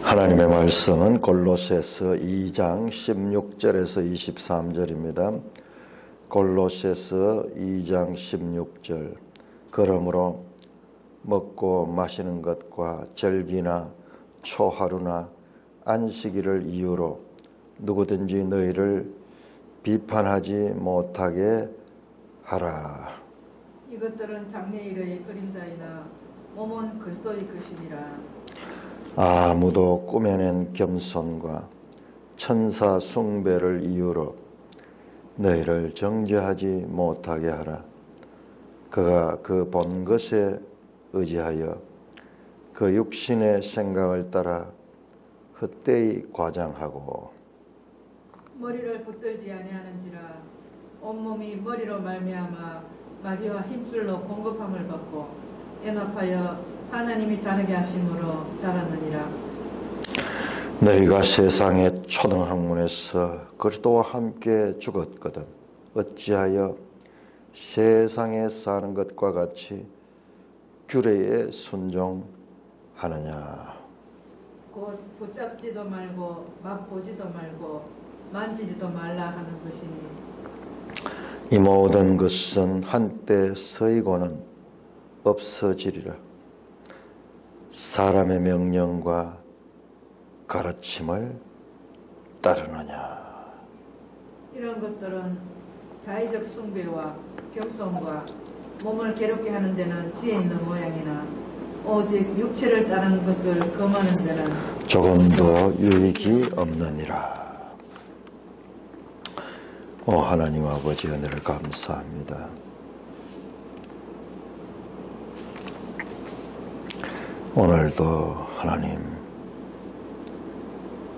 하나님의 말씀은 골로새서 2장 16절에서 23절입니다. 골로새서 2장 16절. 그러므로 먹고 마시는 것과 절기나 초하루나 안식일을 이유로 누구든지 너희를 비판하지 못하게 하라. 이것들은 장래일의 그림자이나 몸은 그리스도의 것이니라. 아무도 꾸며낸 겸손과 천사 숭배를 이유로 너희를 정죄하지 못하게 하라. 그가 그 본 것에 의지하여 그 육신의 생각을 따라 헛되이 과장하고 머리를 붙들지 아니하는지라. 온몸이 머리로 말미암아 마귀와 힘줄로 공급함을 받고 연합하여 하나님이 자르게 하심으로 자랐느니라. 너희가 세상의 초등학문에서 그리스도와 함께 죽었거든 어찌하여 세상에 사는 것과 같이 규례에 순종하느냐. 곧 붙잡지도 말고 맛보지도 말고 만지지도 말라 하는 것이니 이 모든 것은 한때 서이고는 없어지리라. 사람의 명령과 가르침을 따르느냐. 이런 것들은 자의적 숭배와 겸손과 몸을 괴롭게 하는 데는 지혜 있는 모양이나 오직 육체를 따르는 것을 금하는 데는 조금도 유익이 없느니라. 하나님 아버지 은혜를 감사합니다. 오늘도 하나님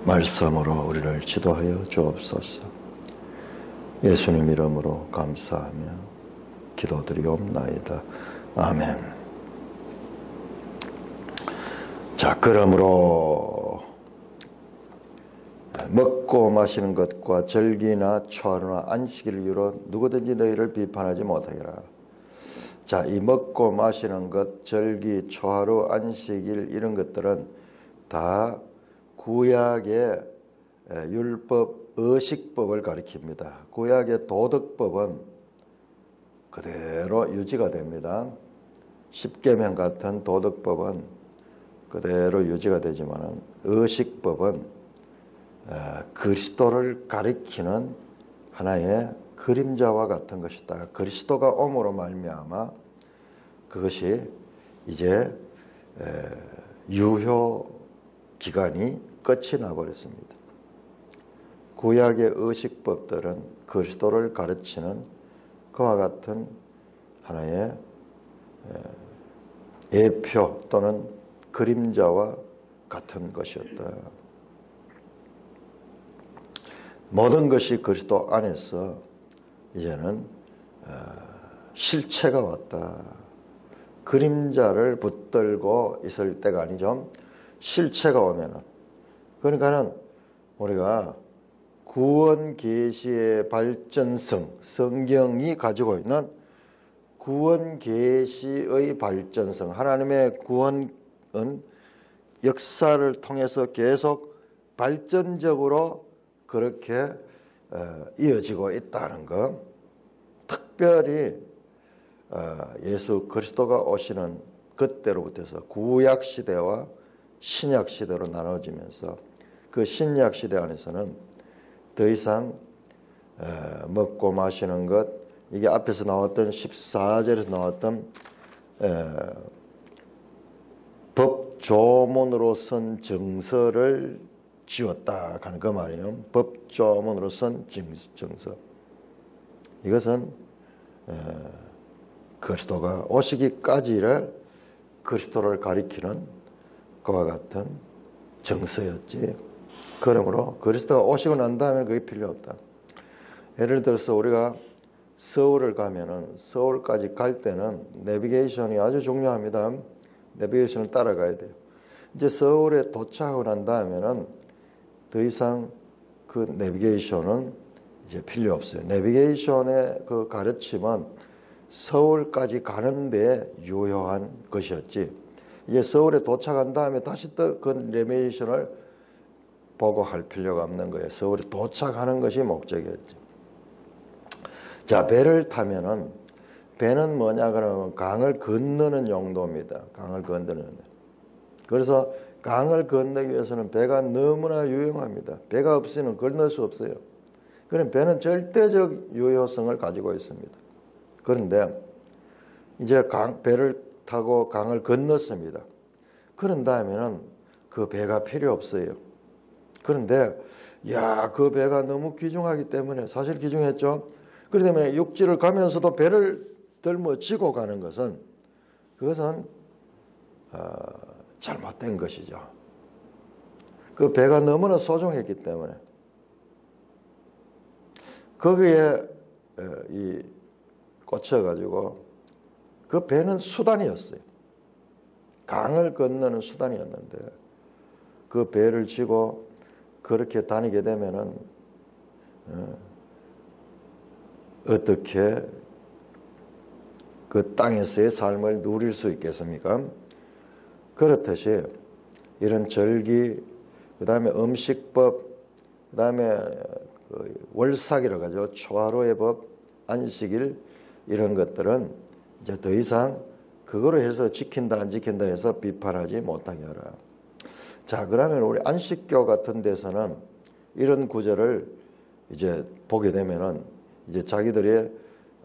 말씀으로 우리를 지도하여 주옵소서. 예수님 이름으로 감사하며 기도드리옵나이다. 아멘. 자, 그러므로 먹고 마시는 것과 절기나 초하루나 안식일을 이유로 누구든지 너희를 비판하지 못하게 하라. 자, 이 먹고 마시는 것, 절기, 초하루, 안식일 이런 것들은 다 구약의 율법, 의식법을 가리킵니다. 구약의 도덕법은 그대로 유지가 됩니다. 십계명 같은 도덕법은 그대로 유지가 되지만 의식법은 그리스도를 가리키는 하나의 그림자와 같은 것이다. 그리스도가 옴으로 말미암아 그것이 이제 유효 기간이 끝이 나버렸습니다. 구약의 의식법들은 그리스도를 가르치는 그와 같은 하나의 예표 또는 그림자와 같은 것이었다. 모든 것이 그리스도 안에서 이제는 실체가 왔다. 그림자를 붙들고 있을 때가 아니죠. 실체가 오면은, 그러니까는 우리가 구원 계시의 발전성, 성경이 가지고 있는 구원 계시의 발전성, 하나님의 구원은 역사를 통해서 계속 발전적으로 그렇게 이어지고 있다는 것. 특별히 예수 그리스도가 오시는 그때로부터 해서 구약 시대와 신약 시대로 나눠지면서 그 신약 시대 안에서는 더 이상 먹고 마시는 것, 이게 앞에서 나왔던 14절에서 나왔던 법조문으로선 정서를 지웠다 하는 그 말이에요. 법조문으로선 정서. 이것은 그리스도가 오시기까지를 그리스도를 가리키는 그와 같은 정서였지. 그러므로 그리스도가 오시고 난 다음에 그게 필요 없다. 예를 들어서 우리가 서울을 가면은 서울까지 갈 때는 내비게이션이 아주 중요합니다. 내비게이션을 따라가야 돼요. 이제 서울에 도착하고 난 다음에는 더 이상 그 내비게이션은 이제 필요 없어요. 내비게이션의 그 가르침은 서울까지 가는데 유효한 것이었지. 이제 서울에 도착한 다음에 다시 또 그 내비게이션을 보고 할 필요가 없는 거예요. 서울에 도착하는 것이 목적이었지. 자, 배를 타면은, 배는 뭐냐 그러면 강을 건너는 용도입니다. 강을 건너는. 그래서 강을 건너기 위해서는 배가 너무나 유용합니다. 배가 없으면 건널 수 없어요. 그럼 배는 절대적 유효성을 가지고 있습니다. 그런데 이제 배를 타고 강을 건넜습니다. 그런 다음에는 그 배가 필요 없어요. 그런데 그 배가 너무 귀중하기 때문에, 사실 귀중했죠. 그렇기 때문에 육지를 가면서도 배를 들머지고 가는 것은, 그것은 잘못된 것이죠. 그 배가 너무나 소중했기 때문에 거기에 꽂혀가지고, 그 배는 수단이었어요. 강을 건너는 수단이었는데, 그 배를 지고 그렇게 다니게 되면은 어떻게 그 땅에서의 삶을 누릴 수 있겠습니까? 그렇듯이 이런 절기, 그 다음에 음식법, 그 다음에 월삭이라고 하죠. 초하루의 법, 안식일, 이런 것들은 이제 더 이상 그거로 해서 지킨다 안 지킨다 해서 비판하지 못하게 하라. 자, 그러면 우리 안식교 같은 데서는 이런 구절을 이제 보게 되면은 이제 자기들이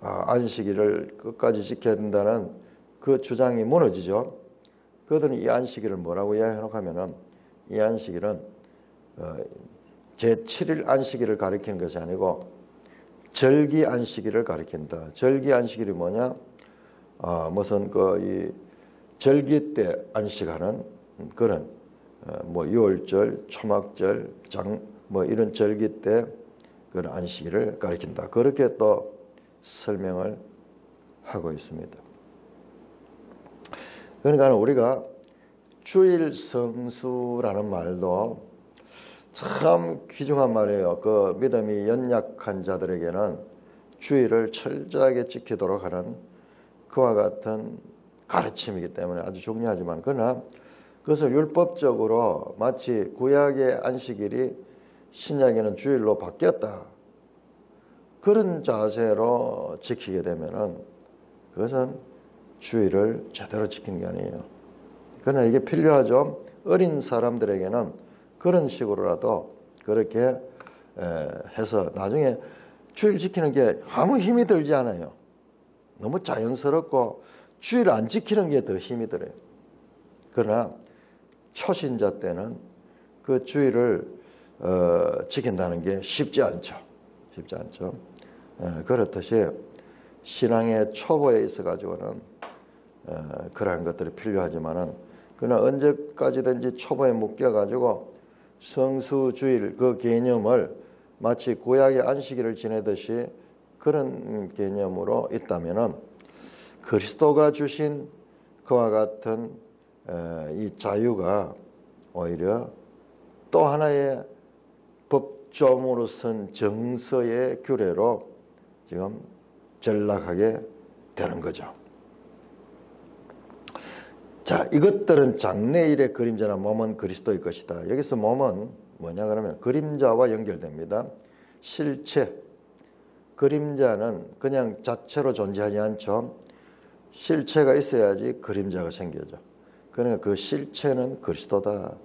안식일을 끝까지 지켜야 된다는 그 주장이 무너지죠. 그들은 이 안식일을 뭐라고 이야기하려고 하면은, 이 안식일은 제7일 안식일을 가리키는 것이 아니고 절기 안식일을 가리킨다. 절기 안식일이 뭐냐? 무슨 이 절기 때 안식하는 그런 뭐 유월절, 초막절, 뭐 이런 절기 때 그런 안식일을 가리킨다. 그렇게 또 설명을 하고 있습니다. 그러니까 우리가 주일 성수라는 말도 참 귀중한 말이에요. 그 믿음이 연약한 자들에게는 주일을 철저하게 지키도록 하는 그와 같은 가르침이기 때문에 아주 중요하지만, 그러나 그것을 율법적으로 마치 구약의 안식일이 신약에는 주일로 바뀌었다, 그런 자세로 지키게 되면은 그것은 주일을 제대로 지키는 게 아니에요. 그러나 이게 필요하죠. 어린 사람들에게는 그런 식으로라도 그렇게 해서 나중에 주일 지키는 게 아무 힘이 들지 않아요. 너무 자연스럽고 주일 안 지키는 게 더 힘이 들어요. 그러나 초신자 때는 그 주일을 지킨다는 게 쉽지 않죠. 쉽지 않죠. 그렇듯이 신앙의 초보에 있어 가지고는 그러한 것들이 필요하지만은, 그러나 언제까지든지 초보에 묶여 가지고 성수주일 그 개념을 마치 구약의 안식일을 지내듯이 그런 개념으로 있다면은, 그리스도가 주신 그와 같은 이 자유가 오히려 또 하나의 법조문으로선 정서의 규례로 지금 전락하게 되는 거죠. 자, 이것들은 장래일의 그림자나 몸은 그리스도의 것이다. 여기서 몸은 뭐냐 그러면 그림자와 연결됩니다. 실체, 그림자는 그냥 자체로 존재하지 않죠. 실체가 있어야지 그림자가 생겨져. 그러니까 그 실체는 그리스도다.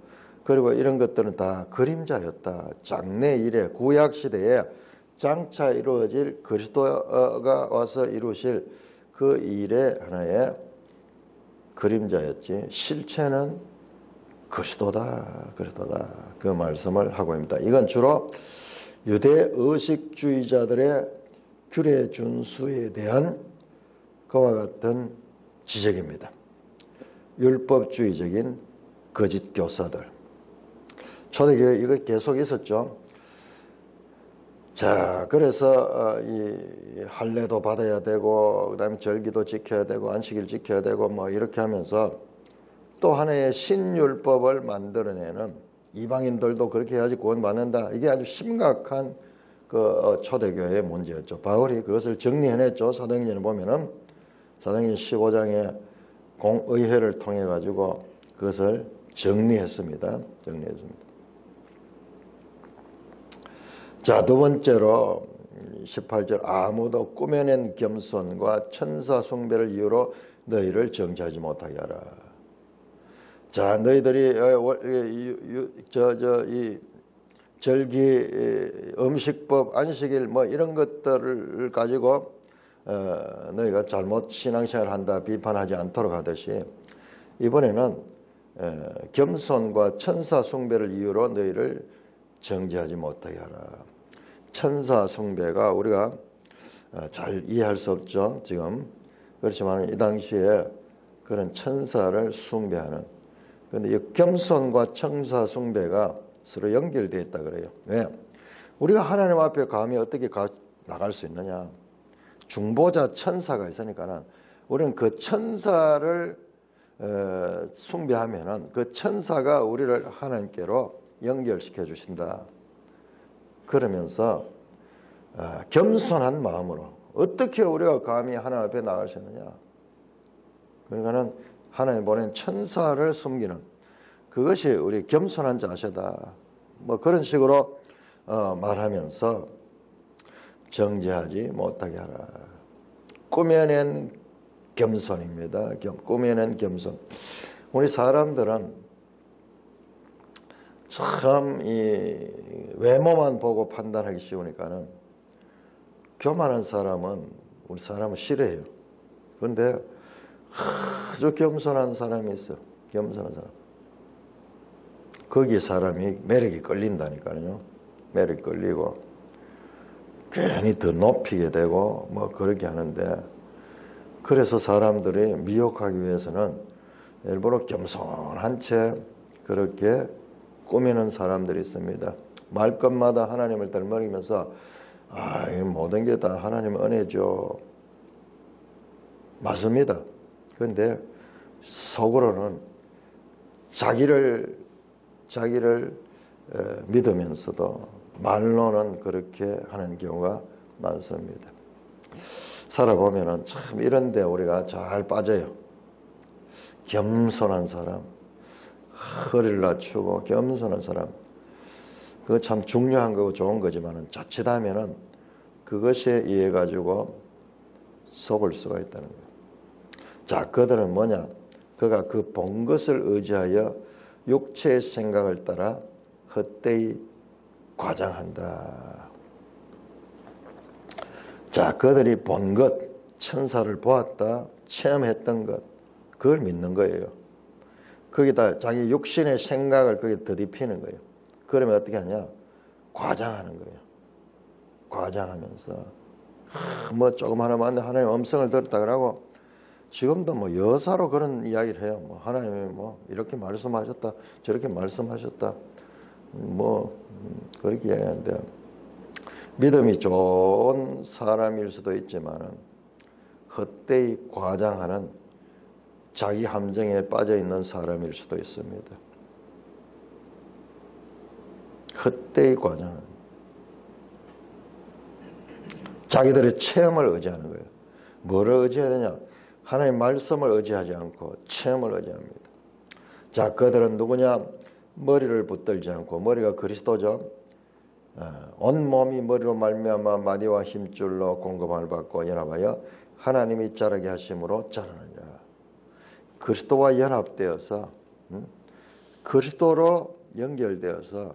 그리고 이런 것들은 다 그림자였다. 장래일에, 구약시대에 장차 이루어질 그리스도가 와서 이루실 그 일의 하나의 그림자였지, 실체는 그리스도다. 그리스도다. 그 말씀을 하고 있습니다. 이건 주로 유대 의식주의자들의 규례 준수에 대한 그와 같은 지적입니다. 율법주의적인 거짓 교사들. 초대교회 이거 계속 있었죠. 자, 그래서 이 할례도 받아야 되고, 그다음에 절기도 지켜야 되고, 안식일 지켜야 되고, 뭐 이렇게 하면서 또 하나의 신율법을 만들어내는, 이방인들도 그렇게 해야지 구원받는다. 이게 아주 심각한 그 초대교회의 문제였죠. 바울이 그것을 정리해냈죠. 사도행전에 보면은 사도행전 15장에 공의회를 통해 가지고 그것을 정리했습니다. 자, 두 번째로 18절 아무도 꾸며낸 겸손과 천사 숭배를 이유로 너희를 정죄하지 못하게 하라. 자, 너희들이 이 절기, 음식법, 안식일 뭐 이런 것들을 가지고 너희가 잘못 신앙생활을 한다 비판하지 않도록 하듯이 이번에는 겸손과 천사 숭배를 이유로 너희를 정죄하지 못하게 하라. 천사 숭배가 우리가 잘 이해할 수 없죠, 지금. 그렇지만 이 당시에 그런 천사를 숭배하는, 그런데 이 겸손과 천사 숭배가 서로 연결되어 있다 그래요. 왜? 우리가 하나님 앞에 감히 어떻게 나갈 수 있느냐? 중보자 천사가 있으니까는 우리는 그 천사를 숭배하면은 그 천사가 우리를 하나님께로 연결시켜 주신다. 그러면서 겸손한 마음으로 어떻게 우리가 감히 하나님 앞에 나갈 수 있느냐? 그러니까는 하나님 보낸 천사를 섬기는 그것이 우리 겸손한 자세다. 뭐 그런 식으로 말하면서 정죄하지 못하게 하라. 꾸며낸 겸손입니다. 꾸며낸 겸손. 우리 사람들은 참 이 외모만 보고 판단하기 쉬우니까는 교만한 사람은 우리 사람은 싫어해요. 그런데 아주 겸손한 사람이 있어. 겸손한 사람. 거기에 사람이 매력이 끌린다니까요. 매력이 끌리고 괜히 더 높이게 되고 뭐 그렇게 하는데, 그래서 사람들이 미혹하기 위해서는 일부러 겸손한 채 그렇게 꾸미는 사람들이 있습니다. 말끝마다 하나님을 덜먹이면서 이 모든 게 다 하나님의 은혜죠. 맞습니다. 그런데 속으로는 자기를 믿으면서도 말로는 그렇게 하는 경우가 많습니다. 살아보면은 참 이런데 우리가 잘 빠져요. 겸손한 사람, 허리를 낮추고 겸손한 사람, 그거 참 중요한 거고 좋은 거지만은 자칫하면은 그것에 의해 가지고 속을 수가 있다는 거예요. 자, 그들은 뭐냐? 그가 그 본 것을 의지하여 육체의 생각을 따라 헛되이 과장한다. 자, 그들이 본 것, 천사를 보았다, 체험했던 것, 그걸 믿는 거예요. 거기다 자기 육신의 생각을 거기에 더딥히는 거예요. 그러면 어떻게 하냐? 과장하는 거예요. 과장하면서 뭐 조금 하나만 하나님 음성을 들었다 그러고, 지금도 뭐 여사로 그런 이야기를 해요. 뭐 하나님이 뭐 이렇게 말씀하셨다, 저렇게 말씀하셨다, 뭐 그렇게 이야기하는데, 믿음이 좋은 사람일 수도 있지만은 헛되이 과장하는 자기 함정에 빠져 있는 사람일 수도 있습니다. 헛되이 과장하는, 자기들의 체험을 의지하는 거예요. 뭐를 의지해야 되냐? 하나님의 말씀을 의지하지 않고 체험을 의지합니다. 자, 그들은 누구냐? 머리를 붙들지 않고, 머리가 그리스도죠. 온몸이 머리로 말미암아 마디와 힘줄로 공급함을 받고 연합하여 하나님이 자라게 하심으로 자라느니라. 그리스도와 연합되어서 그리스도로 연결되어서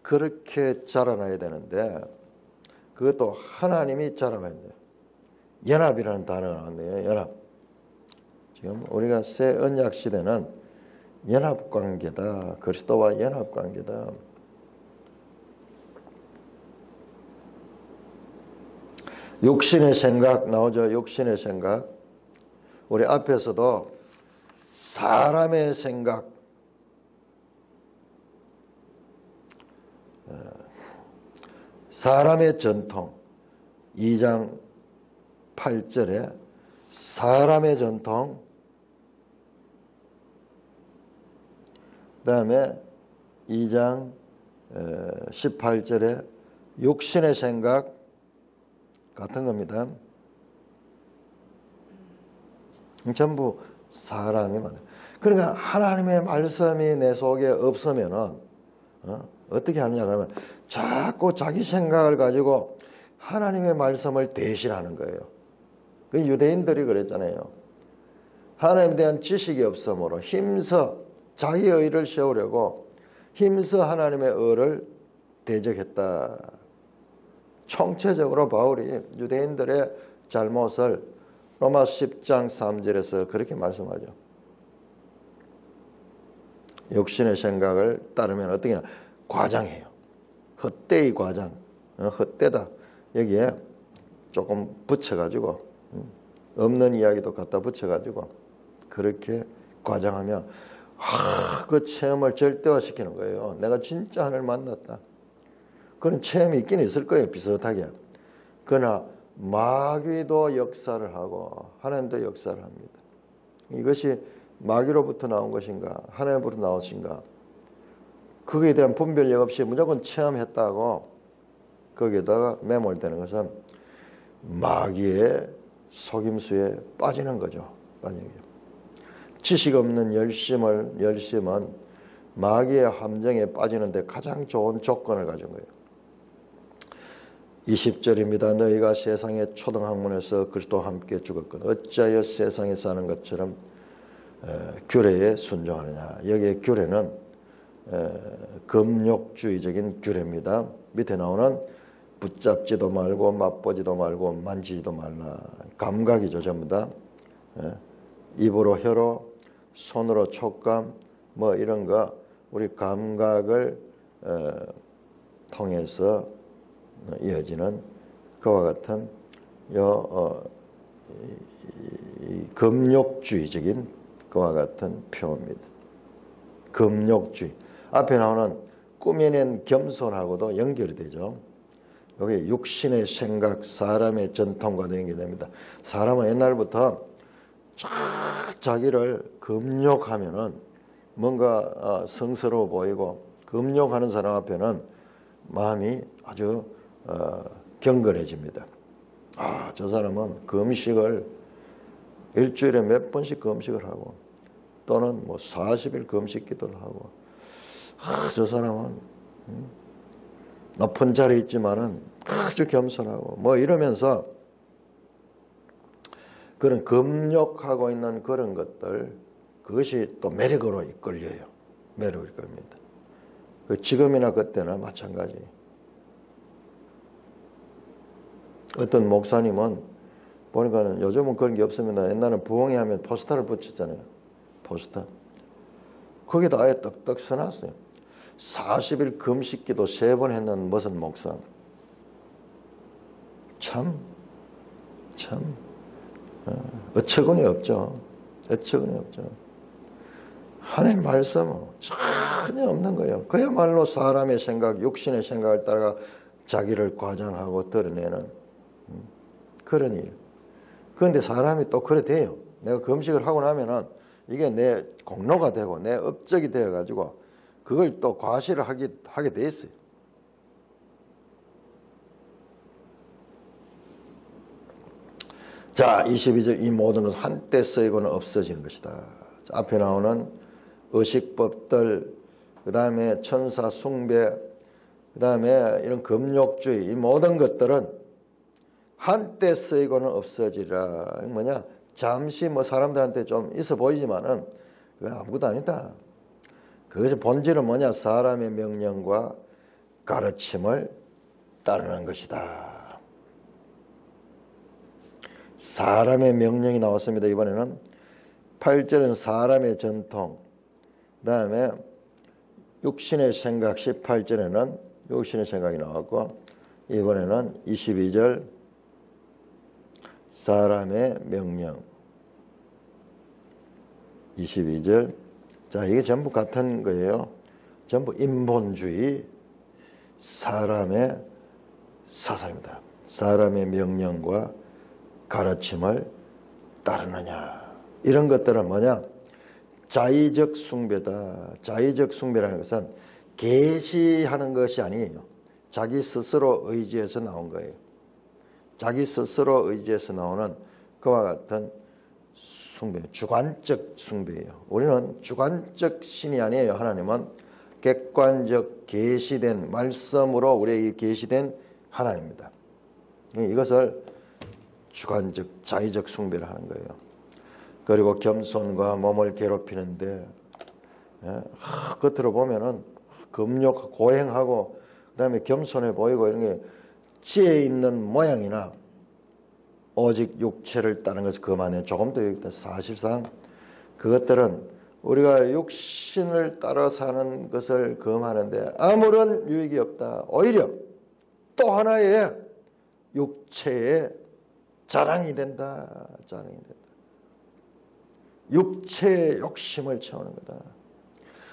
그렇게 자라나야 되는데, 그것도 하나님이 자라나야 돼요. 연합이라는 단어가 나왔네요. 연합. 지금 우리가 새 언약 시대는 연합관계다. 그리스도와 연합관계다. 육신의 생각 나오죠. 육신의 생각. 우리 앞에서도 사람의 생각, 사람의 전통, 2장 8절에 사람의 전통, 그 다음에 2장 18절에 육신의 생각 같은 겁니다. 전부 사람이 많아요. 그러니까 하나님의 말씀이 내 속에 없으면은 어떻게 하느냐 그러면 자꾸 자기 생각을 가지고 하나님의 말씀을 대신하는 거예요. 그 유대인들이 그랬잖아요. 하나님에 대한 지식이 없으므로 힘써 자기 의를 세우려고 힘써 하나님의 의를 대적했다. 총체적으로 바울이 유대인들의 잘못을 로마서 10장 3절에서 그렇게 말씀하죠. 육신의 생각을 따르면 어떻게 하냐? 과장해요. 헛되이 과장. 헛되다. 여기에 조금 붙여가지고 없는 이야기도 갖다 붙여가지고 그렇게 과장하면 그 체험을 절대화시키는 거예요. 내가 진짜 하나님을 만났다. 그런 체험이 있긴 있을 거예요. 비슷하게. 그러나 마귀도 역사를 하고 하나님도 역사를 합니다. 이것이 마귀로부터 나온 것인가 하나님으로부터 나오신가 거기에 대한 분별력 없이 무조건 체험했다고 거기에다가 매몰되는 것은 마귀의 속임수에 빠지는 거죠. 빠지는 거죠. 지식 없는 열심은 마귀의 함정에 빠지는데 가장 좋은 조건을 가진 거예요. 20절입니다. 너희가 세상의 초등학문에서 그리스도와 함께 죽었거든 어찌하여 세상에 사는 것처럼 규례에 순종하느냐. 여기에 규례는 금욕주의적인 규례입니다. 밑에 나오는 붙잡지도 말고 맛보지도 말고 만지지도 말라. 감각이죠. 전부 다. 입으로 혀로 손으로 촉감 뭐 이런 거 우리 감각을 통해서 이어지는 그와 같은 금욕주의적인 그와 같은 표현입니다. 금욕주의. 앞에 나오는 꾸며낸 겸손하고도 연결이 되죠. 여기 육신의 생각, 사람의 전통과도 연결됩니다. 사람은 옛날부터 자기를 금욕하면은 뭔가 성스러워 보이고 금욕하는 사람 앞에는 마음이 아주 경건해집니다. 저 사람은 금식을 일주일에 몇 번씩 금식을 하고 또는 뭐 40일 금식 기도를 하고 저 사람은 높은 자리에 있지만은 아주 겸손하고 뭐 이러면서 그런 금욕하고 있는 그런 것들 그것이 또 매력으로 이끌려요. 매력으로 이끌립니다. 지금이나 그때나 마찬가지. 어떤 목사님은 보니까는 요즘은 그런 게 없으면 옛날에는 부흥회 하면 포스터를 붙였잖아요. 포스터. 거기다 아예 떡떡 써놨어요. 40일 금식기도 3번 했는 무슨 목사. 참 어처구니 없죠. 어처구니 없죠. 하나님 말씀은 전혀 없는 거예요. 그야말로 사람의 생각, 육신의 생각을 따라 자기를 과장하고 드러내는 그런 일. 그런데 사람이 또 그래 돼요. 내가 금식을 하고 나면은 이게 내 공로가 되고 내 업적이 되어가지고 그걸 또 과시를 하게 돼 있어요. 자, 22절 이 모든 것은 한때 쓰이고는 없어지는 것이다. 앞에 나오는 의식법들, 그 다음에 천사 숭배, 그 다음에 이런 금욕주의, 이 모든 것들은 한때 쓰이고는 없어지라. 뭐냐? 잠시 뭐 사람들한테 좀 있어 보이지만은 그건 아무것도 아니다. 그것의 본질은 뭐냐? 사람의 명령과 가르침을 따르는 것이다. 사람의 명령이 나왔습니다. 이번에는 8절은 사람의 전통, 그 다음에 육신의 생각 18절에는 육신의 생각이 나왔고 이번에는 22절 사람의 명령 22절. 자, 이게 전부 같은 거예요. 전부 인본주의 사람의 사상입니다. 사람의 명령과 가르침을 따르느냐. 이런 것들은 뭐냐? 자의적 숭배다. 자의적 숭배라는 것은 계시하는 것이 아니에요. 자기 스스로 의지해서 나온 거예요. 자기 스스로 의지해서 나오는 그와 같은 숭배, 주관적 숭배예요. 우리는 주관적 신이 아니에요. 하나님은 객관적 계시된 말씀으로 우리에게 계시된 하나님입니다. 이것을 주관적 자의적 숭배를 하는 거예요. 그리고 겸손과 몸을 괴롭히는데 겉으로 보면은 금욕 고행하고 그다음에 겸손해 보이고 이런 게 지혜 있는 모양이나 오직 육체를 따르는 것을 금하네. 조금 더 여기다 사실상 그것들은 우리가 육신을 따라 사는 것을 금하는데 아무런 유익이 없다. 오히려 또 하나의 육체의 자랑이 된다. 자랑이 된다. 육체의 욕심을 채우는 거다.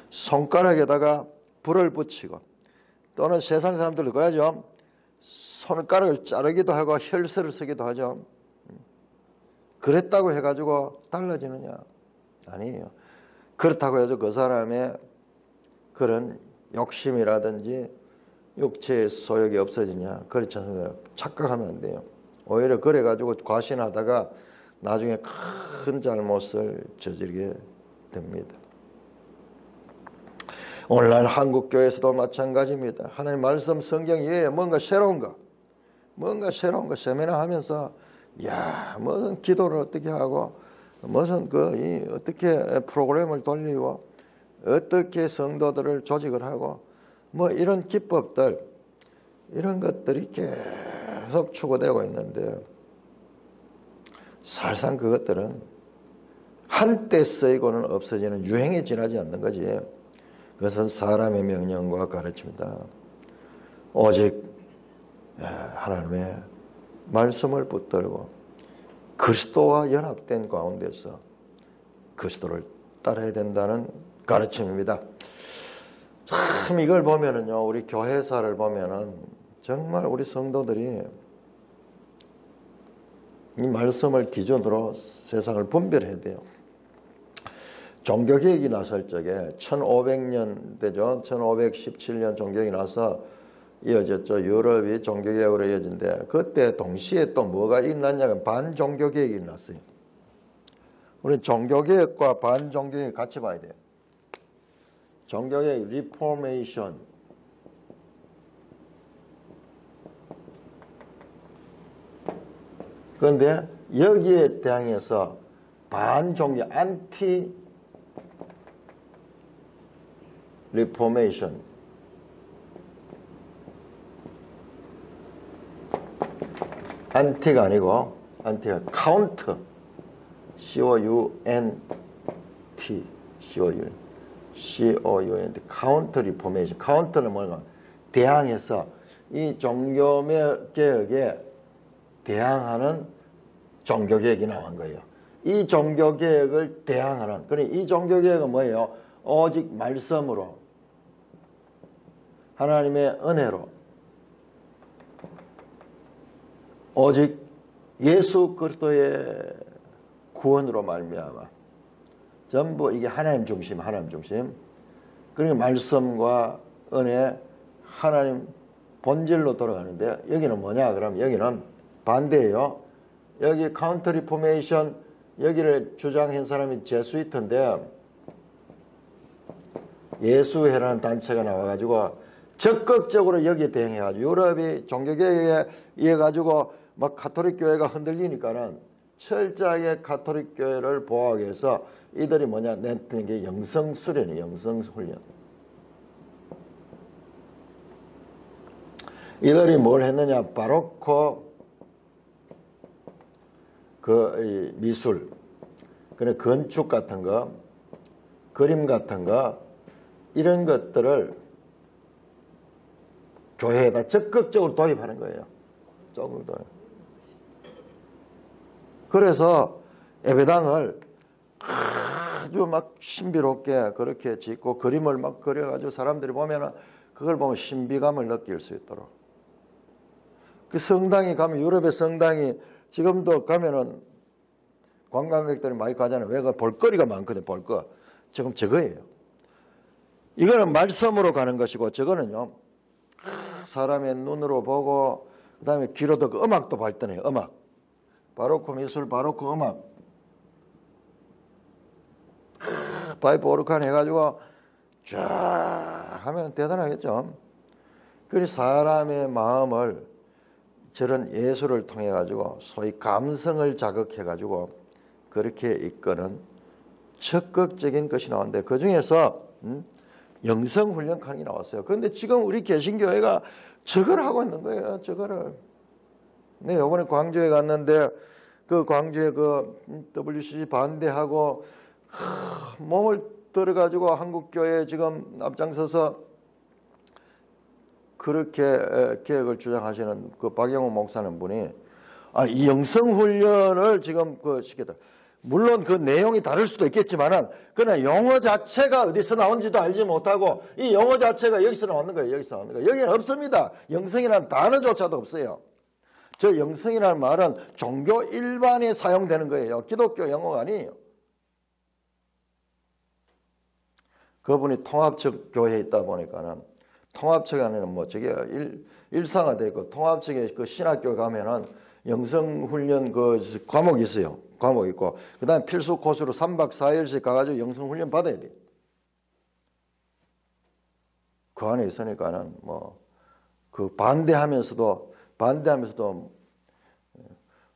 손가락에다가 불을 붙이고 또는 세상 사람들도 그러죠. 손가락을 자르기도 하고 혈서를 쓰기도 하죠. 그랬다고 해가지고 달라지느냐? 아니에요. 그렇다고 해도 그 사람의 그런 욕심이라든지 육체의 소욕이 없어지냐? 그렇지 않습니다. 착각하면 안 돼요. 오히려 그래가지고 과신하다가 나중에 큰 잘못을 저지르게 됩니다. 오늘날 한국교회에서도 마찬가지입니다. 하나님 말씀 성경 이외에 뭔가 새로운 거 세미나 하면서 무슨 기도를 어떻게 하고 무슨 어떻게 프로그램을 돌리고 어떻게 성도들을 조직을 하고 이런 기법들 이런 것들이 계속 추구되고 있는데 사실상 그것들은 한때 쓰이고는 없어지는 유행에 지나지 않는 거지. 그것은 사람의 명령과 가르침이다. 오직 하나님의 말씀을 붙들고 그리스도와 연합된 가운데서 그리스도를 따라야 된다는 가르침입니다. 참 이걸 보면은요, 우리 교회사를 보면은 정말 우리 성도들이 이 말씀을 기준으로 세상을 분별해야 돼요. 종교개혁이 났을 적에 1500년대죠. 1517년 종교개혁이 나서 이어졌죠. 유럽이 종교개혁으로 이어진데 그때 동시에 또 뭐가 일어났냐면 반종교개혁이 일어났어요. 우리는 종교개혁과 반종교개혁 같이 봐야 돼요. 종교개혁 리포메이션 그런데 여기에 대항해서 반종교 안티 리포메이션 안티가 아니고 안티가 카운터 C-O-U-N-T C-O-U-N-T 카운터 리포메이션 카운터는 뭐냐 대항해서 이 종교개혁에 대항하는 종교개혁이 나온 거예요. 이 종교개혁을 대항하는 그러니까 이 종교개혁은 뭐예요? 오직 말씀으로 하나님의 은혜로 오직 예수 그리스도의 구원으로 말미암아 전부 이게 하나님 중심 그러니까 말씀과 은혜 하나님 본질로 돌아가는데 여기는 뭐냐 그럼 여기는 반대예요. 여기 카운터 리포메이션 여기를 주장한 사람이 제수이트인데 예수회라는 단체가 나와가지고 적극적으로 여기에 대응해가지고 유럽이 종교개혁에 의해 가지고 막 가톨릭 교회가 흔들리니까는 철저하게 가톨릭 교회를 보호하기 위해서 이들이 뭐냐 냈던 게 영성수련이 영성훈련. 이들이 뭘 했느냐 바로코 그 미술 그래 건축 같은 거 그림 같은 거 이런 것들을 교회에다 적극적으로 도입하는 거예요. 조금 더. 그래서 예배당을 아주 막 신비롭게 그렇게 짓고 그림을 막 그려가지고 사람들이 보면은 그걸 보면 신비감을 느낄 수 있도록. 그 성당에 가면 유럽의 성당이 지금도 가면은 관광객들이 많이 가잖아요. 왜? 그 볼거리가 많거든요. 볼거. 지금 저거예요. 이거는 말씀으로 가는 것이고 저거는요. 사람의 눈으로 보고 그 다음에 귀로 듣고 음악도 발전해요. 음악. 바로크 미술, 바로크 음악. 파이프 오르칸 해가지고 쫙 하면 대단하겠죠. 그래서 사람의 마음을 저런 예술을 통해 가지고 소위 감성을 자극해 가지고 그렇게 이끄는 적극적인 것이 나오는데 그 중에서 영성 훈련 칸이 나왔어요. 그런데 지금 우리 개신교회가 저걸 하고 있는 거예요. 저거를. 네, 이번에 광주에 갔는데 그 광주에 그 WCC 반대하고 몸을 들어가지고 한국교회 지금 앞장서서 그렇게 계획을 주장하시는 그 박영호 목사님 분이 이 영성 훈련을 지금 그 시켰다. 물론 그 내용이 다를 수도 있겠지만은 그러나 용어 자체가 어디서 나온지도 알지 못하고 이 용어 자체가 여기서 나오는 거예요. 여기서 나오는 거예요. 여기는 없습니다. 영성이라는 단어조차도 없어요. 저 영성이라는 말은 종교 일반에 사용되는 거예요. 기독교 용어가 아니에요. 그분이 통합적 교회에 있다 보니까는 통합측 안에는 뭐 저게 일상화되어 있고 통합측에 그 신학교 가면은 영성훈련 그 과목이 있어요. 과목 있고 그 다음에 필수 코스로 3박 4일씩 가가지고 영성훈련 받아야 돼. 그 안에 있으니까는 뭐 그 반대하면서도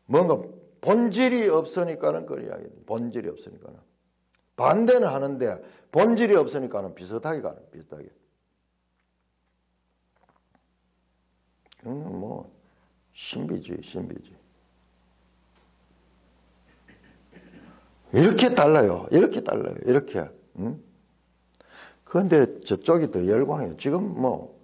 뭔가 본질이 없으니까는 그 이야기. 본질이 없으니까는 반대는 하는데 본질이 없으니까는 비슷하게 가는 비슷하게. 뭐 신비주의. 이렇게 달라요. 이렇게. 그런데 저쪽이 더 열광해요. 지금 뭐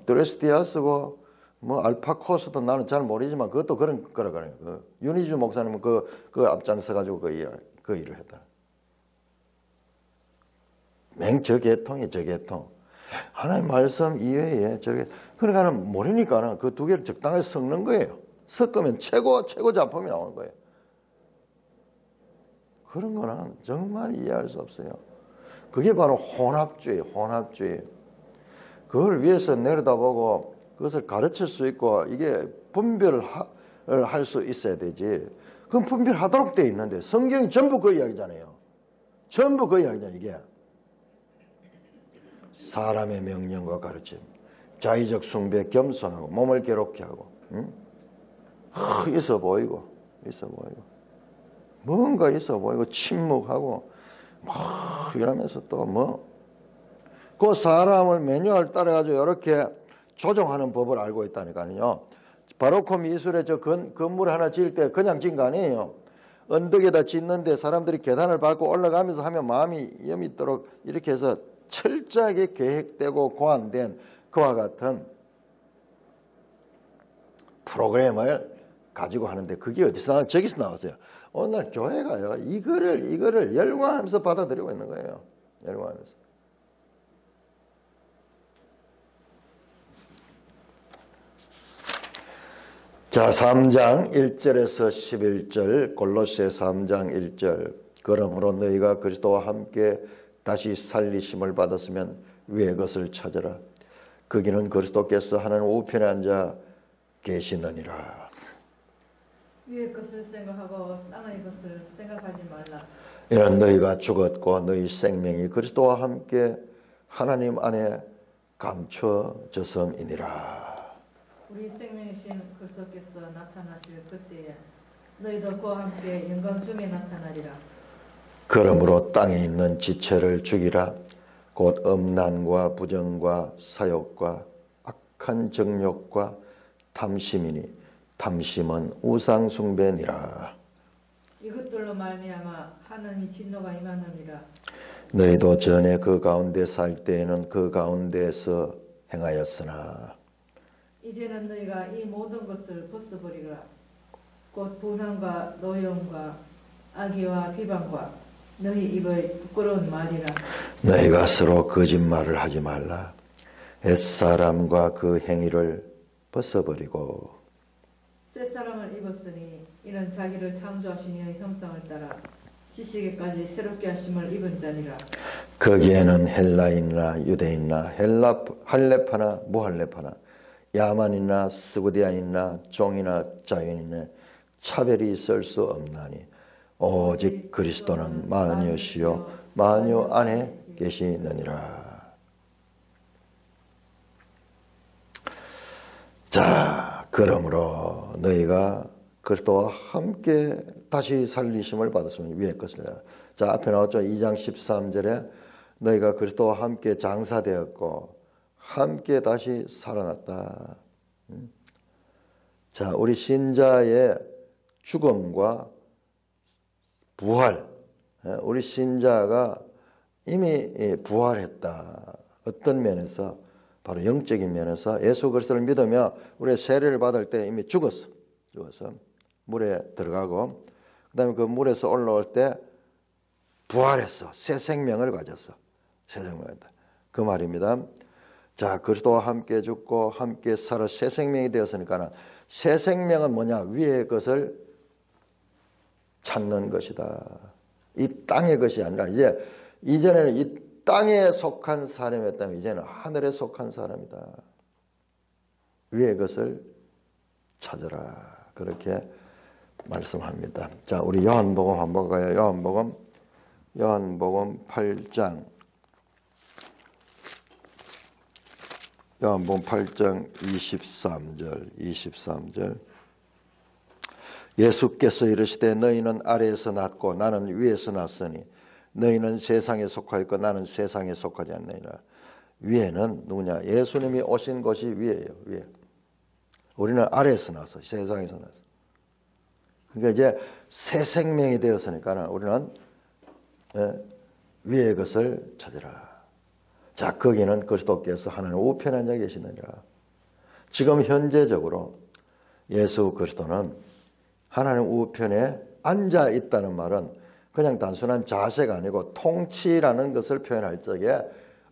드레스디아스고 뭐 알파코스도 나는 잘 모르지만 그것도 그런 거라고요. 그 윤희주 목사님은 그 앞장서 가지고 그 일을 했다. 저 계통. 하나님 말씀 이외에 저렇게 그러니까는 모르니까는 그 두 개를 적당하게 섞는 거예요. 섞으면 최고 작품이 나오는 거예요. 그런 거는 정말 이해할 수 없어요. 그게 바로 혼합주의. 그걸 위에서 내려다보고 그것을 가르칠 수 있고 이게 분별을 할 수 있어야 되지. 그건 분별하도록 돼 있는데 성경이 전부 그 이야기잖아요. 전부 그 이야기잖아요. 이게. 사람의 명령과 가르침, 자의적 숭배, 겸손하고 몸을 괴롭게 하고 있어 보이고 뭔가 있어 보이고 침묵하고 이러면서 또 그 사람을 매뉴얼 따라가지고 이렇게 조종하는 법을 알고 있다니까요. 바로크 미술에 저 건물 하나 지을 때 그냥 지은 거 아니에요. 언덕에다 짓는데 사람들이 계단을 밟고 올라가면서 하면 마음이 여밉도록 이렇게 해서 철저하게 계획되고 고안된 그와 같은 프로그램을 가지고 하는데 그게 어디서 나왔어요? 저기서 나왔어요. 오늘 교회가요 이거를 열광하면서 받아들이고 있는 거예요. 열광하면서. 자, 3장 1절에서 11절 골로새 3장 1절 그러므로 너희가 그리스도와 함께 다시 살리심을 받았으면 위의 것을 찾아라. 거기는 그리스도께서 하나님 우편에 앉아 계시느니라. 위의 것을 생각하고 땅의 것을 생각하지 말라. 이는 너희가 죽었고 너희 생명이 그리스도와 함께 하나님 안에 감춰졌음이니라. 우리 생명이신 그리스도께서 나타나실 그때에 너희도 그와 함께 영광 중에 나타나리라. 그러므로 땅에 있는 지체를 죽이라. 곧 음란과 부정과 사욕과 악한 정욕과 탐심이니 탐심은 우상 숭배니라. 이것들로 말미암아 하나님의 진노가 임하느니라. 너희도 전에 그 가운데 살 때에는 그 가운데에서 행하였으나 이제는 너희가 이 모든 것을 벗어버리라. 곧 분함과 노여움과 악의와 비방과 너희 입의 부끄러운 말이라. 너희가 서로 거짓말을 하지 말라. 옛사람과 그 행위를 벗어버리고 새사람을 입었으니 이는 자기를 창조하신 이의 형상을 따라 지식에까지 새롭게 하심을 입은 자니라. 거기에는 헬라인이나 유대인이나 할레파나 무할레파나 야만이나 스구디아인이나 종이나 자유인이나 차별이 있을 수 없나니 오직 그리스도는 만이시요 만유 안에 계시느니라. 자, 그러므로 너희가 그리스도와 함께 다시 살리심을 받았으면 위의 것을. 자, 앞에 나왔죠. 2장 13절에 너희가 그리스도와 함께 장사되었고 함께 다시 살아났다. 자, 우리 신자의 죽음과 부활, 우리 신자가 이미 부활했다. 어떤 면에서? 바로 영적인 면에서 예수 그리스도를 믿으며 우리의 세례를 받을 때 이미 죽었어. 물에 들어가고 그 다음에 그 물에서 올라올 때 부활했어. 새 생명을 가졌어. 새 생명을 가졌다. 그 말입니다. 자, 그리스도와 함께 죽고 함께 살아 새 생명이 되었으니까 새 생명은 뭐냐? 위의 것을 찾는 것이다. 이 땅의 것이 아니라 이전에는 이 땅에 속한 사람이었다면 이제는 하늘에 속한 사람이다. 위의 것을 찾아라. 그렇게 말씀합니다. 자, 우리 요한복음 한번 가요. 요한복음 8장. 요한복음 8장 23절. 예수께서 이르시되 너희는 아래에서 났고 나는 위에서 났으니 너희는 세상에 속하였고 나는 세상에 속하지 않느니라. 위에는 누구냐? 예수님이 오신 곳이 위에요. 위에. 우리는 아래에서 나서 세상에서 나서. 그러니까 이제 새 생명이 되었으니까 우리는 위의 것을 찾으라. 자, 거기는 그리스도께서 하나님 우편에 앉아 계시느니라. 지금 현재적으로 예수 그리스도는 하나님 우편에 앉아 있다는 말은 그냥 단순한 자세가 아니고 통치라는 것을 표현할 적에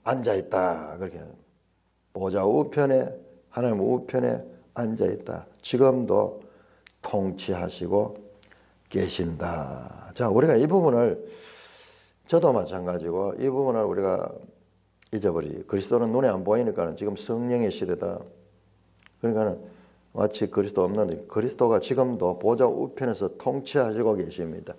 앉아 있다. 그렇게 보좌 우편에 하나님 우편에 앉아 있다. 지금도 통치하시고 계신다. 자, 우리가 이 부분을 저도 마찬가지고 이 부분을 우리가 잊어버리지. 그리스도는 눈에 안 보이니까 지금 성령의 시대다. 그러니까 마치 그리스도 없는데 그리스도가 지금도 보좌 우편에서 통치하시고 계십니다.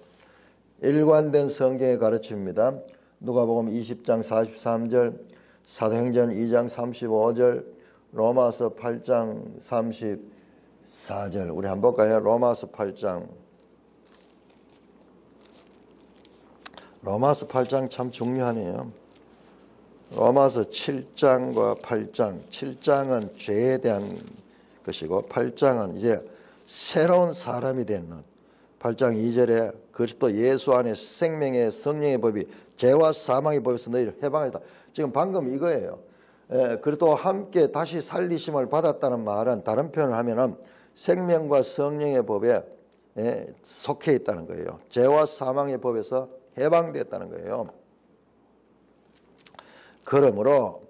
일관된 성경의 가르침입니다. 누가복음 20장 43절, 사도행전 2장 35절, 로마서 8장 34절. 우리 한번 볼까요? 로마서 8장. 로마서 8장 참 중요하네요. 로마서 7장과 8장. 7장은 죄에 대한 것이고 8장은 이제 새로운 사람이 되는 8장 2절에 그리스도 예수 안에 생명의 성령의 법이 죄와 사망의 법에서 너희를 해방하다. 지금 방금 이거예요. 그리스도와 함께 다시 살리심을 받았다는 말은 다른 표현을 하면은 생명과 성령의 법에 속해 있다는 거예요. 죄와 사망의 법에서 해방됐다는 거예요. 그러므로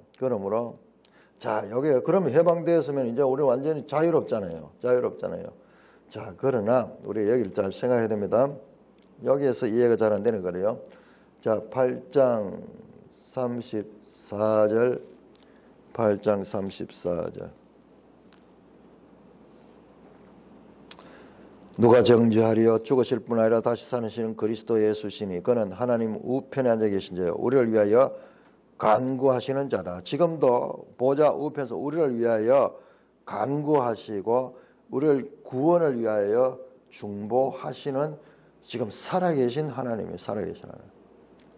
자, 여기 그러면 해방되었으면 이제 우리 완전히 자유롭잖아요. 자, 그러나 우리 여기를 잘 생각해야 됩니다. 여기에서 이해가 잘 안 되는 거예요. 자, 8장 34절. 누가 정죄하리요? 죽으실 뿐 아니라 다시 사시는 그리스도 예수시니 그는 하나님 우편에 앉아 계신 자요 우리를 위하여 간구하시는 자다. 지금도 보좌 우편에서 우리를 위하여 간구하시고 우리를 구원을 위하여 중보하시는 지금 살아계신 하나님이 살아계신 하나님.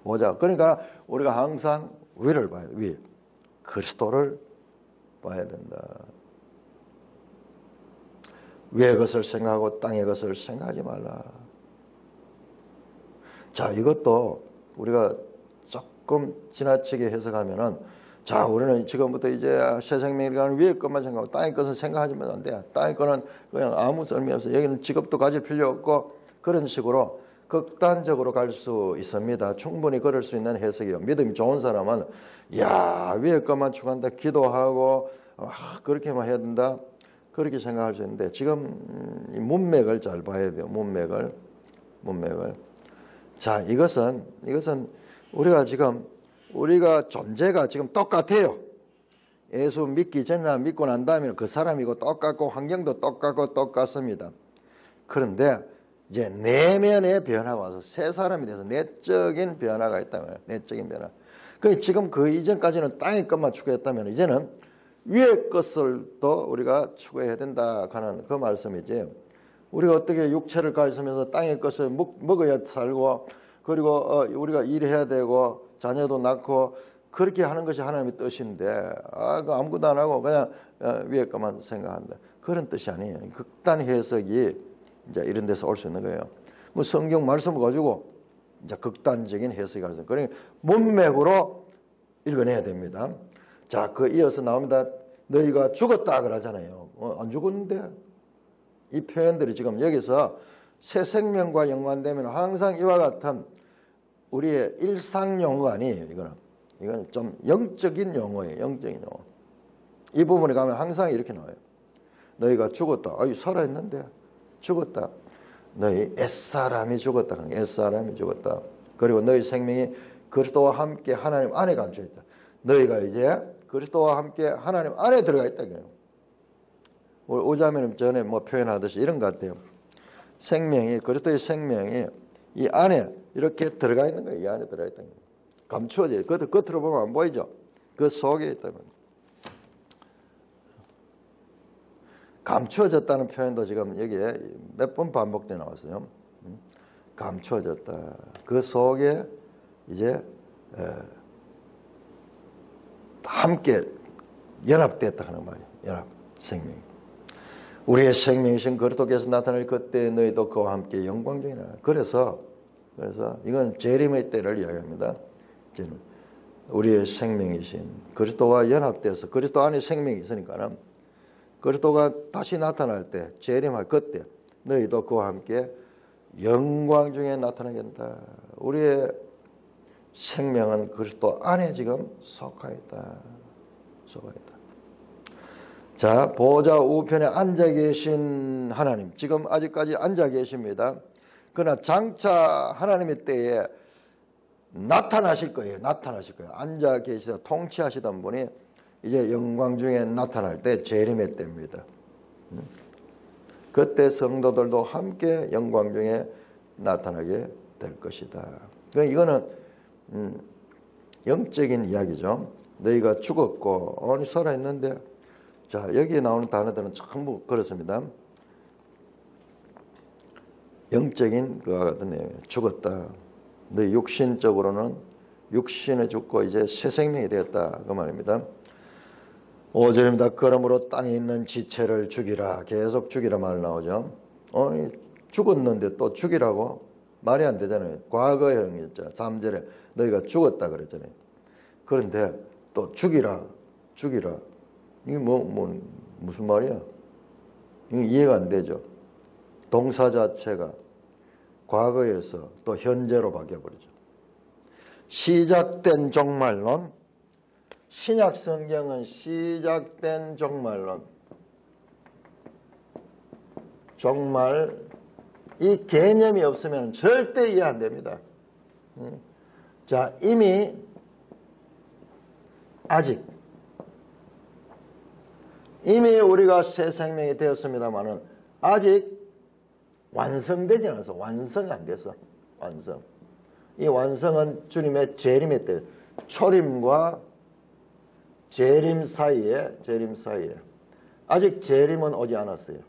보자. 그러니까 우리가 항상 위를 봐야 돼. 위. 그리스도를 봐야 된다. 위의 것을 생각하고 땅의 것을 생각하지 말라. 자, 이것도 우리가 조금 지나치게 해석하면은 자, 우리는 지금부터 이제 새 생명이라는 위의 것만 생각하고 땅의 것은 생각하지면 안 돼. 땅의 것은 그냥 아무 의미 없어. 여기는 직업도 가질 필요 없고 그런 식으로 극단적으로 갈 수 있습니다. 충분히 그럴 수 있는 해석이요. 믿음이 좋은 사람은 야, 위의 것만 추구한다. 기도하고 그렇게만 해야 된다. 그렇게 생각할 수 있는데 지금 이 문맥을 잘 봐야 돼요. 문맥을. 자, 이것은 우리가 존재가 지금 똑같아요. 예수 믿기 전이나 믿고 난 다음에 그 사람이고 똑같고 환경도 똑같고 똑같습니다. 그런데 이제 내면의 변화가 와서 새 사람이 돼서 내적인 변화가 있다면 내적인 변화. 그 지금 그 이전까지는 땅의 것만 추구했다면 이제는 위의 것을 또 우리가 추구해야 된다 하는 그 말씀이지. 우리가 어떻게 육체를 가지면서 땅의 것을 먹어야 살고 그리고 우리가 일해야 되고 자녀도 낳고 그렇게 하는 것이 하나님의 뜻인데 아무것도 안 하고 그냥 위의 것만 생각한다. 그런 뜻이 아니에요. 극단 해석이 이제 이런 데서 올 수 있는 거예요. 뭐 성경 말씀을 가지고 이제 극단적인 해석이 가서 그러니 문맥으로 읽어내야 됩니다. 자, 그 이어서 나옵니다. 너희가 죽었다 그러잖아요. 안 죽었는데 이 표현들이 지금 여기서 새 생명과 연관되면 항상 이와 같은 우리의 일상 용어가 아니에요. 이거는 좀 영적인 용어예요. 영적인 용어. 이 부분에 가면 항상 이렇게 나와요. 너희가 죽었다. 살아있는데 죽었다. 너희 옛사람이 죽었다. 옛사람이 죽었다. 그리고 너희 생명이 그리스도와 함께 하나님 안에 감춰있다. 너희가 이제 그리스도와 함께 하나님 안에 들어가 있다. 우리 오자매는 전에 표현하듯이 이런 것 같아요. 생명이 그리스도의 생명이 이 안에 이렇게 들어가 있는 거예요. 이 안에 들어가 있다는 거예요. 감추어져요. 겉으로 보면 안 보이죠. 그 속에 있다면. 감추어졌다는 표현도 지금 여기에 몇 번 반복돼 나왔어요. 감추어졌다. 그 속에 이제 함께 연합됐다 하는 말이에요. 연합, 생명. 우리의 생명이신 그리스도께서 나타날 그때 너희도 그와 함께 영광 중이라. 그래서 이건 재림의 때를 이야기합니다. 우리의 생명이신 그리스도와 연합돼서 그리스도 안에 생명이 있으니까는 그리스도가 다시 나타날 때 재림할 그때 너희도 그와 함께 영광 중에 나타나겠다. 우리의 생명은 그리스도 안에 지금 속하 있다. 자, 보좌 우편에 앉아 계신 하나님, 지금 아직까지 앉아 계십니다. 그러나 장차 하나님의 때에 나타나실 거예요. 앉아 계시다 통치하시던 분이 이제 영광 중에 나타날 때 재림의 때입니다. 그때 성도들도 함께 영광 중에 나타나게 될 것이다. 이거는 영적인 이야기죠. 너희가 죽었고 살아있는데 자, 여기에 나오는 단어들은 전부 그렇습니다. 영적인 그와 같은 내용이에요. 죽었다. 너희 육신적으로는 육신에 죽고 이제 새 생명이 되었다. 그 말입니다. 5절입니다. 그러므로 땅에 있는 지체를 죽이라. 계속 죽이라 말 나오죠. 죽었는데 또 죽이라고? 말이 안 되잖아요. 과거형이었잖아요. 3절에 너희가 죽었다 그랬잖아요. 그런데 또 죽이라. 이게 무슨 말이야? 이게 이해가 안 되죠. 동사 자체가 과거에서 또 현재로 바뀌어버리죠. 시작된 종말론. 신약 성경은 시작된 종말론. 종말, 이 개념이 없으면 절대 이해 안 됩니다. 자, 이미 우리가 새 생명이 되었습니다만은 아직 완성되지 않아서 완성이 안 돼서 완성. 이 완성은 주님의 재림의 때, 초림과 재림 사이에 아직 재림은 오지 않았어요.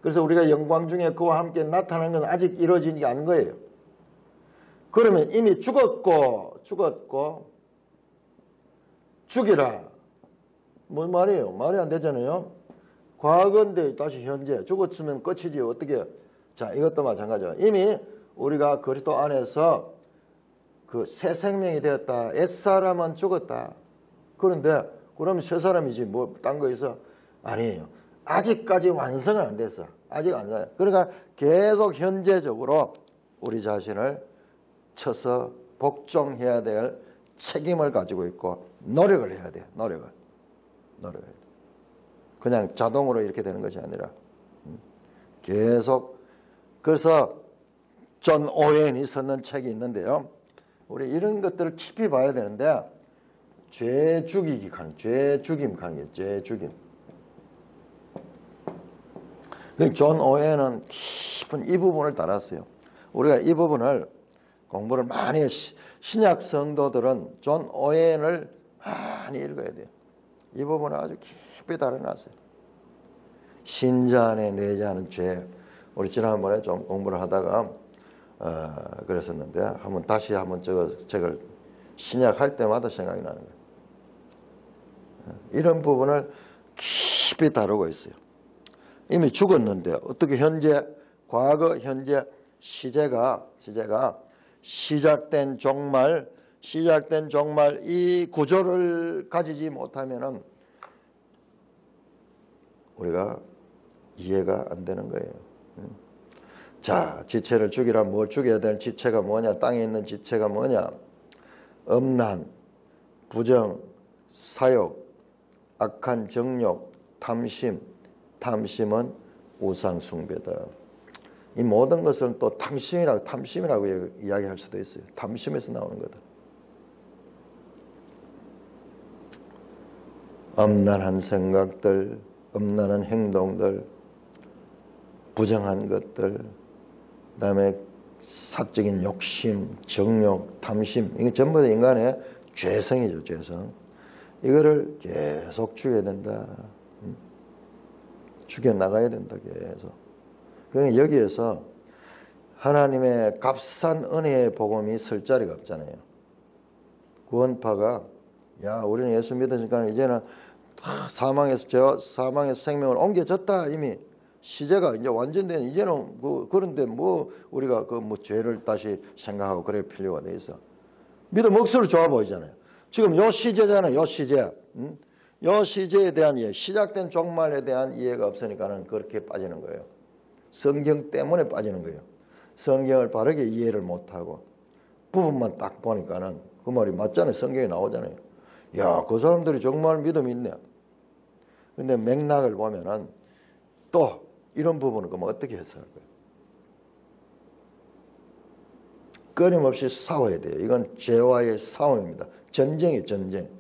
그래서 우리가 영광 중에 그와 함께 나타나는 건 아직 이루어지지 않은 거예요. 그러면 이미 죽었고 죽이라. 뭔 말이에요? 말이 안 되잖아요. 과거인데 다시 현재. 죽었으면 끝이지 어떻게. 자, 이것도 마찬가지죠. 이미 우리가 그리스도 안에서 그 새 생명이 되었다. 옛사람은 죽었다. 그런데 그러면 새 사람이지 딴 거 있어? 아니에요. 아직까지 완성은 안 됐어. 아직 안 돼요. 그러니까 계속 현재적으로 우리 자신을 쳐서 복종해야 될 책임을 가지고 있고 노력을 해야 돼요. 노력을 해야 돼. 그냥 자동으로 이렇게 되는 것이 아니라 계속. 그래서 존 오웬이 썼는 책이 있는데요. 우리 이런 것들을 깊이 봐야 되는데 죄 죽임 관계. 존 오웬은 깊은 이 부분을 달았어요. 우리가 이 부분을 공부를 많이 신약 성도들은 존 오웬을 많이 읽어야 돼요. 이 부분을 아주 깊이 달아놨어요. 신자 안에 내재하는 죄. 우리 지난번에 좀 공부를 하다가 그랬었는데 다시 한번 저 책을 신약할 때마다 생각이 나는 거예요. 이런 부분을 깊이 다루고 있어요. 이미 죽었는데 어떻게 과거, 현재, 시제가 시작된 종말 이 구조를 가지지 못하면은 우리가 이해가 안 되는 거예요. 자, 지체를 죽이라. 뭘 죽여야 될 지체가 뭐냐? 땅에 있는 지체가 뭐냐? 음란, 부정, 사욕, 악한 정욕, 탐심은 우상 숭배다. 이 모든 것은 또 탐심이라고 이야기할 수도 있어요. 탐심에서 나오는 거다. 음란한 생각들, 음란한 행동들, 부정한 것들, 그다음에 사적인 욕심, 정욕, 탐심, 이게 전부 다 인간의 죄성이죠, 죄성. 이거를 계속 죽여야 된다. 죽여나가야 된다, 계속. 그러니까 여기에서 하나님의 값싼 은혜의 복음이 설 자리가 없잖아요. 구원파가 우리는 예수 믿으니까 이제는 사망에서 생명을 옮겨졌다. 이미 시제가 이제 완전된 이제는 그런데 우리가 죄를 다시 생각하고 그럴 필요가 돼 있어. 믿음 억수로 좋아 보이잖아요. 지금 요 시제잖아요. 요 시제. 요 시제에 대한 이해, 시작된 종말에 대한 이해가 없으니까는 그렇게 빠지는 거예요. 성경 때문에 빠지는 거예요. 성경을 바르게 이해를 못하고 부분만 딱 보니까는 그 말이 맞잖아요. 성경에 나오잖아요. 그 사람들이 정말 믿음이 있네. 근데 맥락을 보면은 또 이런 부분은 그럼 어떻게 해석할 거예요? 끊임없이 싸워야 돼요. 이건 죄와의 싸움입니다. 전쟁이에요, 전쟁.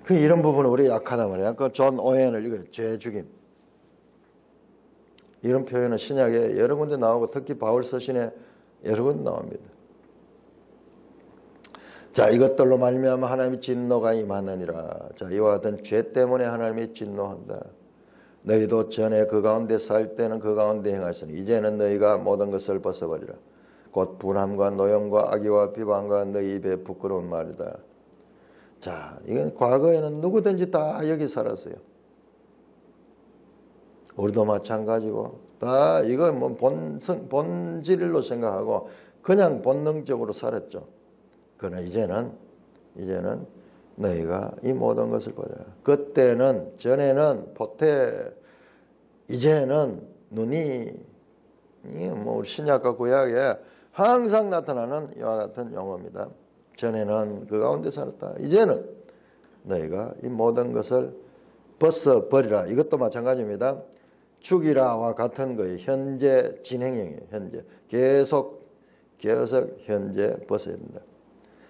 이런 부분은 우리 약하단 말이에요. 존 오웬을 읽어요. 죄 죽임. 이런 표현은 신약에 여러 군데 나오고 특히 바울 서신에 여러 군데 나옵니다. 자, 이것들로 말미암아 하나님의 진노가 임하느니라. 자, 이와 같은 죄 때문에 하나님이 진노한다. 너희도 전에 그 가운데 살 때는 그 가운데 행하시니 이제는 너희가 모든 것을 벗어버리라. 곧 분함과 노염과 악의와 비방과 너희 입에 부끄러운 말이다. 자, 이건 과거에는 누구든지 다 여기 살았어요. 우리도 마찬가지고 다 이거 본질로 생각하고 그냥 본능적으로 살았죠. 그러나 이제는 너희가 이 모든 것을 보라. 그때는 전에는 보태, 이제는 눈이 우리 신약과 구약에 항상 나타나는 이와 같은 용어입니다. 전에는 그 가운데 살았다. 이제는 너희가 이 모든 것을 벗어버리라. 이것도 마찬가지입니다. 죽이라와 같은 거예요. 현재 진행형이에요. 현재 계속 현재 벗어야 된다.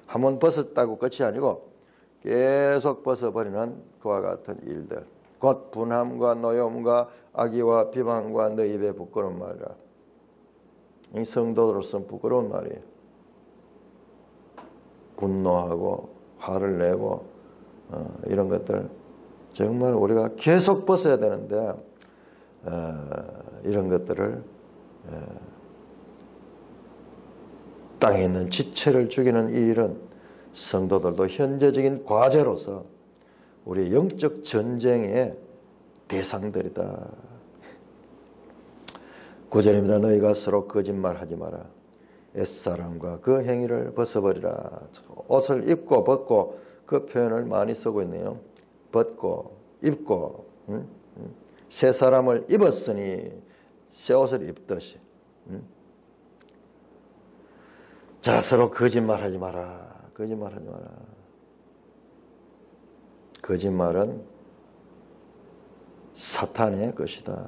한번 벗었다고 끝이 아니고 계속 벗어버리는 그와 같은 일들. 곧 분함과 노염과 악의와 비방과 너희 입에 부끄러운 말이라. 이 성도로서는 부끄러운 말이에요. 분노하고 화를 내고 이런 것들 정말 우리가 계속 벗어야 되는데 이런 것들을 땅에 있는 지체를 죽이는 이 일은 성도들도 현재적인 과제로서 우리의 영적 전쟁의 대상들이다. 9절입니다. 너희가 서로 거짓말하지 마라. 옛사람과 그 행위를 벗어버리라. 옷을 입고 벗고 그 표현을 많이 쓰고 있네요. 벗고 입고 새 사람을 입었으니 새 옷을 입듯이. 자, 서로 거짓말하지 마라. 거짓말하지 마라. 거짓말은 사탄의 것이다.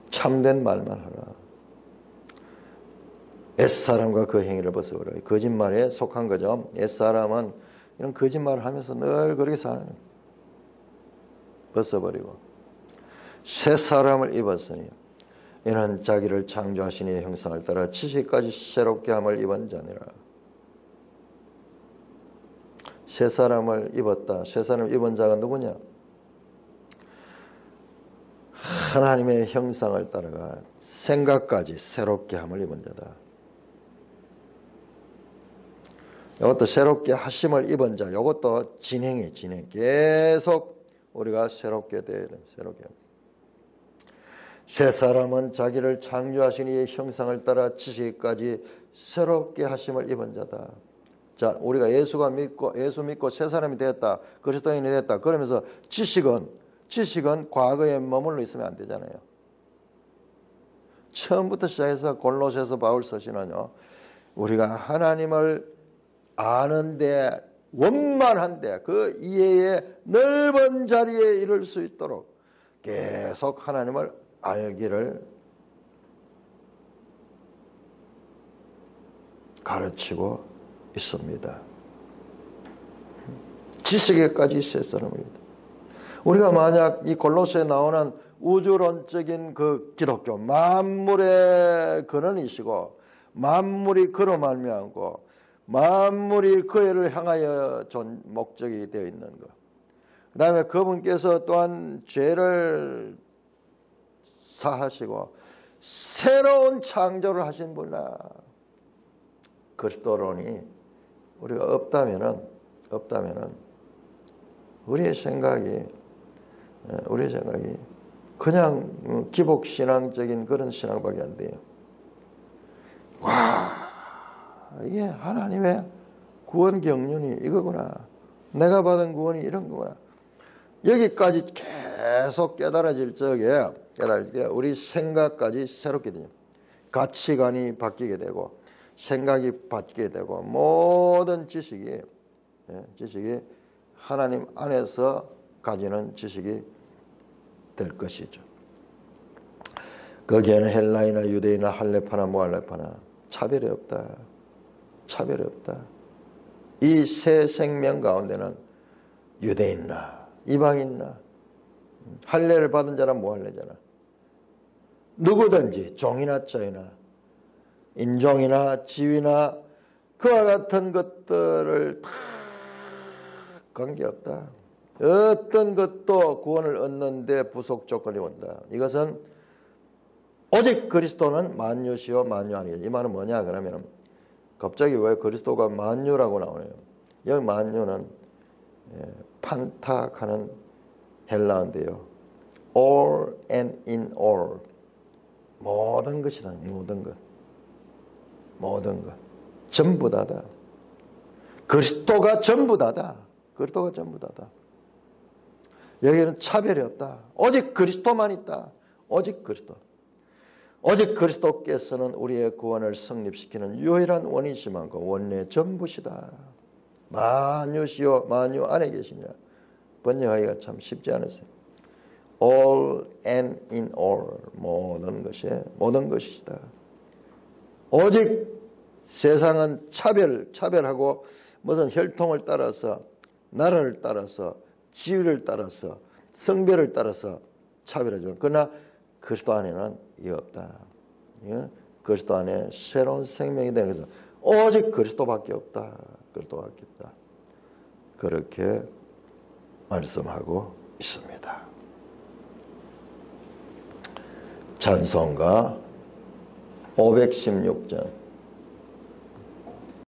참된 말만 하라. 옛사람과 그 행위를 벗어버려. 거짓말에 속한 거죠. 옛사람은 이런 거짓말을 하면서 늘 그렇게 사는 거예요. 벗어버리고 새 사람을 입었으니 이는 자기를 창조하신 이의 형상을 따라 지식까지 새롭게 함을 입은 자니라. 새 사람을 입었다. 새 사람을 입은 자가 누구냐? 하나님의 형상을 따라가 생각까지 새롭게 함을 입은 자다. 이것도 새롭게 하심을 입은 자. 이것도 진행. 계속 우리가 새롭게 돼야 돼. 새롭게. 새 사람은 자기를 창조하신 이의 형상을 따라 지식까지 새롭게 하심을 입은 자다. 자, 우리가 예수 믿고 새 사람이 되었다. 그리스도인이 되었다. 그러면서 지식은 과거에 머물러 있으면 안 되잖아요. 처음부터 시작해서 골로새서 바울 서신은요, 우리가 하나님을 아는데 원만한데 그 이해의 넓은 자리에 이를 수 있도록 계속 하나님을 알기를 가르치고 있습니다. 지식에까지 새 사람입니다. 우리가 만약 이 골로새에 나오는 우주론적인 그 기독교, 만물의 근원이시고 만물이 그로 말미암고 만물이 그를 향하여 목적이 되어 있는 것, 그 다음에 그분께서 또한 죄를 사하시고 새로운 창조를 하신 분이라. 그리스도론이 우리가 없다면은 우리의 생각이 그냥 기복신앙적인 그런 신앙밖에 안 돼요. 와, 이게 하나님의 구원 경륜이 이거구나. 내가 받은 구원이 이런 거구나. 여기까지 계속 깨달을 때 우리 생각까지 새롭게 되죠. 가치관이 바뀌게 되고 생각이 바뀌게 되고 모든 지식이 하나님 안에서 가지는 지식이 될 것이죠. 거기에는 헬라이나 유대이나 할레파나 무할레파나 차별이 없다. 이 새 생명 가운데는 유대인나 이방인나 할례를 받은 자나 무할례자나 누구든지 종이나 자유나 인종이나 지위나 그와 같은 것들을 다 관계없다. 어떤 것도 구원을 얻는 데 부속 조건이 온다. 이것은 오직 그리스도는 만유시요 만유 아니겠지. 이 말은 뭐냐 그러면 갑자기 왜 그리스도가 만유라고 나오네요. 여기 만유는 판타하는 헬라어인데요. all and in all. 모든 것이라는 모든 것. 전부 다다. 그리스도가 전부 다다. 여기는 차별이 없다. 오직 그리스도만 있다. 오직 그리스도께서는 우리의 구원을 성립시키는 유일한 원이시만고 원내 전부시다. 만유시요 만유 안에 계시냐. 번역하기가 참 쉽지 않으세요. all and in all. 모든 것이시다. 오직 세상은 차별하고 무슨 혈통을 따라서 나라를 따라서 지위를 따라서 성별을 따라서 차별하죠. 그러나 그리스도 안에는 이게 없다. 그리스도 안에 새로운 생명이 되는 것은 오직 그리스도밖에 없다. 그렇게 말씀하고 있습니다. 찬송가 516장